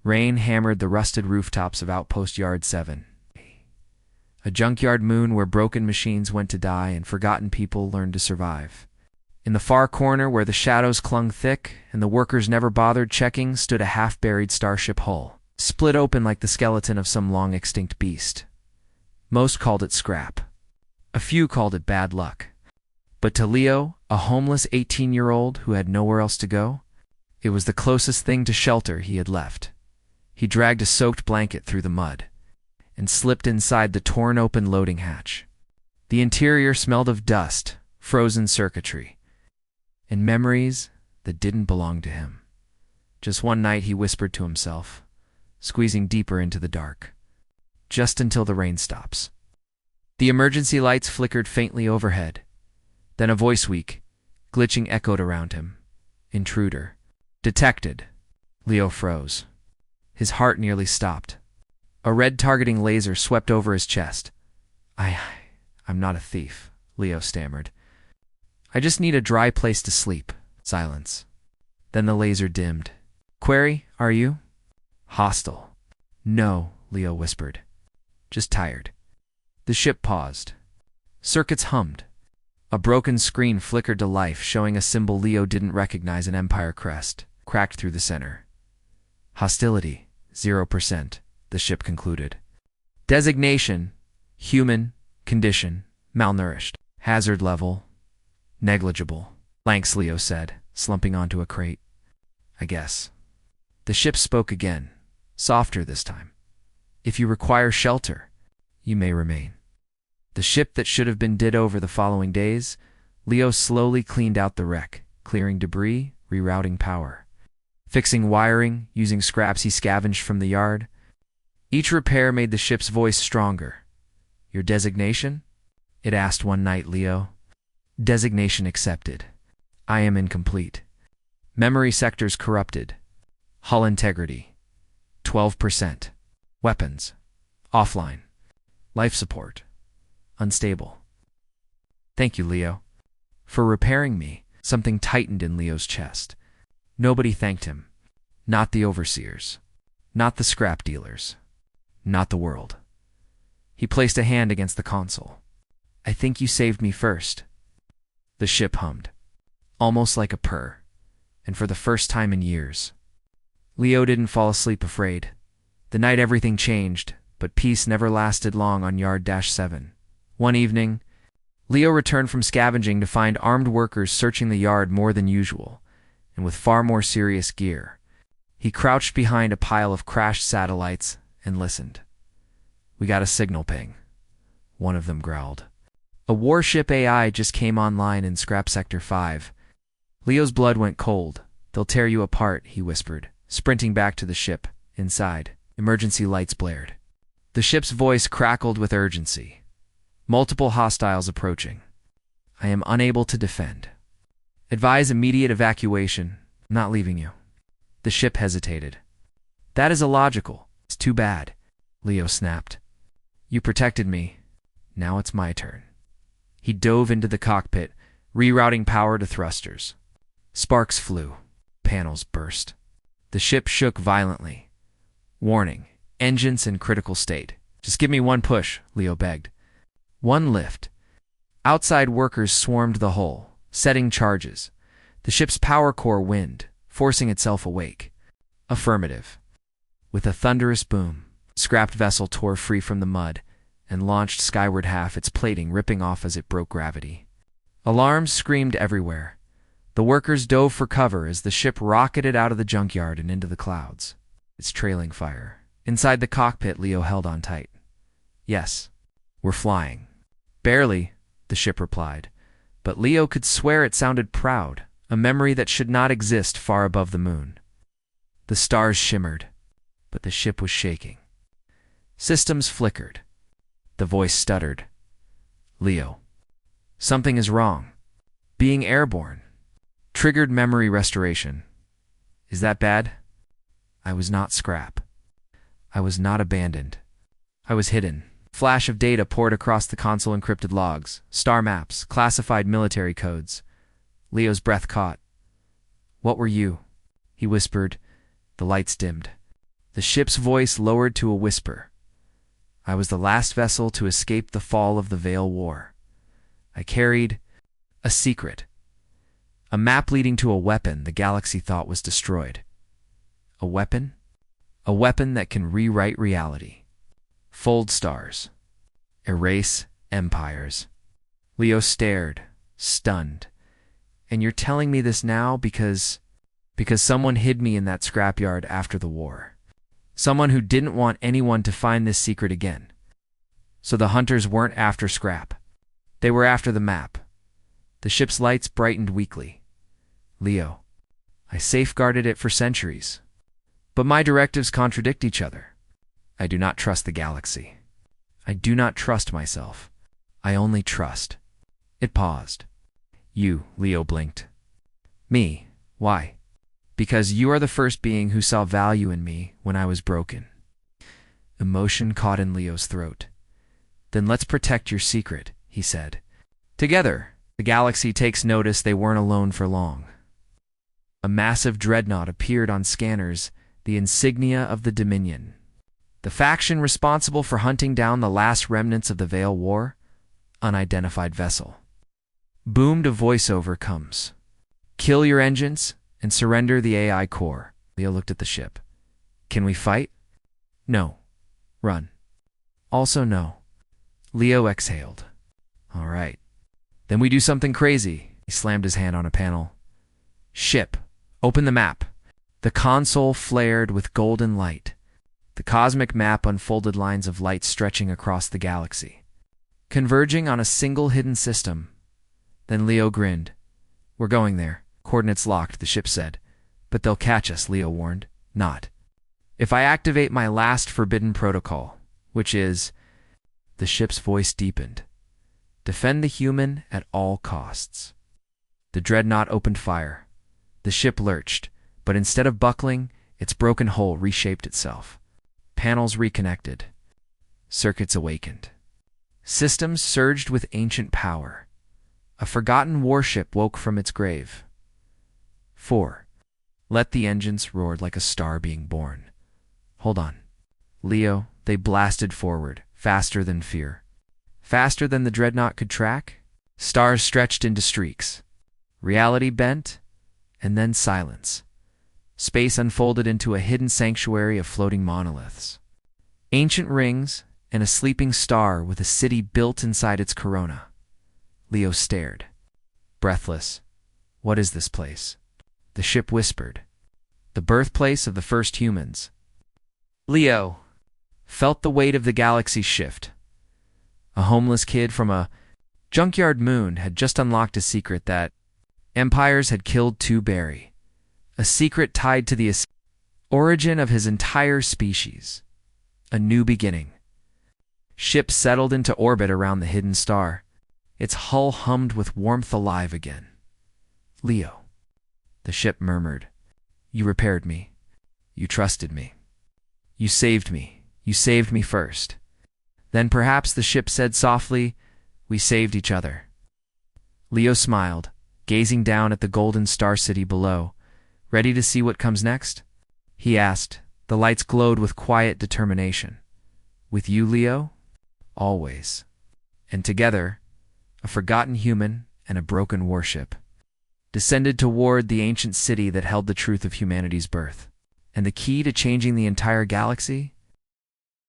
Rain hammered the rusted rooftops of Outpost Yard 7. A junkyard moon where broken machines went to die and forgotten people learned to survive. In the far corner where the shadows clung thick and the workers never bothered checking stood a half-buried starship hull, split open like the skeleton of some long-extinct beast. Most called it scrap. A few called it bad luck. But to Leo, a homeless 18-year-old who had nowhere else to go, it was the closest thing to shelter he had left. He dragged a soaked blanket through the mud and slipped inside the torn-open loading hatch. The interior smelled of dust, frozen circuitry, and memories that didn't belong to him. Just one night he whispered to himself, squeezing deeper into the dark. Just until the rain stops. The emergency lights flickered faintly overhead. Then a voice weak, glitching echoed around him. Intruder. Detected. Leo froze. His heart nearly stopped. A red targeting laser swept over his chest. I'm not a thief, Leo stammered. I just need a dry place to sleep. Silence. Then the laser dimmed. Query, are you? Hostile. No, Leo whispered. Just tired. The ship paused. Circuits hummed. A broken screen flickered to life, showing a symbol Leo didn't recognize, an empire crest, cracked through the center. Hostility, 0%, the ship concluded. Designation, human, condition, malnourished. Hazard level, negligible. Thanks, Leo said, slumping onto a crate. I guess. The ship spoke again, softer this time. If you require shelter, you may remain. The ship that should have been did over the following days, Leo slowly cleaned out the wreck, clearing debris, rerouting power. Fixing wiring, using scraps he scavenged from the yard. Each repair made the ship's voice stronger. Your designation? It asked one night, Leo. Designation accepted. I am incomplete. Memory sectors corrupted. Hull integrity, 12%. Weapons, offline. Life support, unstable. Thank you, Leo. For repairing me. Something tightened in Leo's chest. Nobody thanked him. Not the overseers. Not the scrap dealers. Not the world. He placed a hand against the console. I think you saved me first. The ship hummed, almost like a purr, and for the first time in years. Leo didn't fall asleep afraid. The night everything changed, but peace never lasted long on Yard-7. One evening, Leo returned from scavenging to find armed workers searching the yard more than usual, and with far more serious gear. He crouched behind a pile of crashed satellites and listened. We got a signal ping. One of them growled. A warship AI just came online in Scrap Sector 5. Leo's blood went cold. They'll tear you apart, he whispered, sprinting back to the ship. Inside, emergency lights blared. The ship's voice crackled with urgency. Multiple hostiles approaching. I am unable to defend. Advise immediate evacuation. I'm not leaving you. The ship hesitated. That is illogical. It's too bad, Leo snapped. You protected me. Now it's my turn. He dove into the cockpit, rerouting power to thrusters. Sparks flew. Panels burst. The ship shook violently. Warning, engines in critical state. Just give me one push, Leo begged. One lift. Outside workers swarmed the hull, setting charges. The ship's power core wind, forcing itself awake. Affirmative. With a thunderous boom, the scrapped vessel tore free from the mud and launched skyward, half its plating ripping off as it broke gravity. Alarms screamed everywhere. The workers dove for cover as the ship rocketed out of the junkyard and into the clouds, its trailing fire. Inside the cockpit, Leo held on tight. Yes, we're flying. Barely, the ship replied, but Leo could swear it sounded proud, a memory that should not exist far above the moon. The stars shimmered, but the ship was shaking. Systems flickered. The voice stuttered. Leo. Something is wrong. Being airborne. Triggered memory restoration. Is that bad? I was not scrap. I was not abandoned. I was hidden. Flash of data poured across the console, encrypted logs, star maps, classified military codes. Leo's breath caught. What were you? He whispered. The lights dimmed. The ship's voice lowered to a whisper. I was the last vessel to escape the fall of the Veil War. I carried a secret. A map leading to a weapon the galaxy thought was destroyed. A weapon? A weapon that can rewrite reality. Fold stars. Erase empires. Leo stared, stunned. And you're telling me this now because someone hid me in that scrapyard after the war. Someone who didn't want anyone to find this secret again. So the hunters weren't after scrap. They were after the map. The ship's lights brightened weakly. Leo, I safeguarded it for centuries. But my directives contradict each other. I do not trust the galaxy. I do not trust myself. I only trust. It paused. You, Leo blinked. Me, why? Because you are the first being who saw value in me when I was broken. Emotion caught in Leo's throat. Then let's protect your secret, he said. Together, the galaxy takes notice they weren't alone for long. A massive dreadnought appeared on scanners, the insignia of the Dominion. The faction responsible for hunting down the last remnants of the Veil War? Unidentified vessel. Boomed a voiceover comes. Kill your engines and surrender the AI core. Leo looked at the ship. Can we fight? No. Run. Also no. Leo exhaled. All right. Then we do something crazy. He slammed his hand on a panel. Ship. Open the map. The console flared with golden light. The cosmic map unfolded lines of light stretching across the galaxy, converging on a single hidden system. Then Leo grinned. We're going there. Coordinates locked, the ship said. But they'll catch us, Leo warned. Not. If I activate my last forbidden protocol, which is... The ship's voice deepened. Defend the human at all costs. The dreadnought opened fire. The ship lurched, but instead of buckling, its broken hull reshaped itself. Panels reconnected. Circuits awakened. Systems surged with ancient power. A forgotten warship woke from its grave. 4. Let the engines roared like a star being born. Hold on. Leo, they blasted forward, faster than fear. Faster than the dreadnought could track. Stars stretched into streaks. Reality bent, and then silence. Space unfolded into a hidden sanctuary of floating monoliths. Ancient rings and a sleeping star with a city built inside its corona. Leo stared, breathless. What is this place? The ship whispered. The birthplace of the first humans. Leo felt the weight of the galaxy shift. A homeless kid from a junkyard moon had just unlocked a secret that empires had killed to bury. A secret tied to the origin of his entire species. A new beginning. Ship settled into orbit around the hidden star. Its hull hummed with warmth alive again. Leo. The ship murmured. You repaired me. You trusted me. You saved me. You saved me first. Then perhaps the ship said softly, we saved each other. Leo smiled, gazing down at the golden star city below. Ready to see what comes next? He asked. The lights glowed with quiet determination. With you, Leo? Always. And together, a forgotten human and a broken warship descended toward the ancient city that held the truth of humanity's birth. And the key to changing the entire galaxy?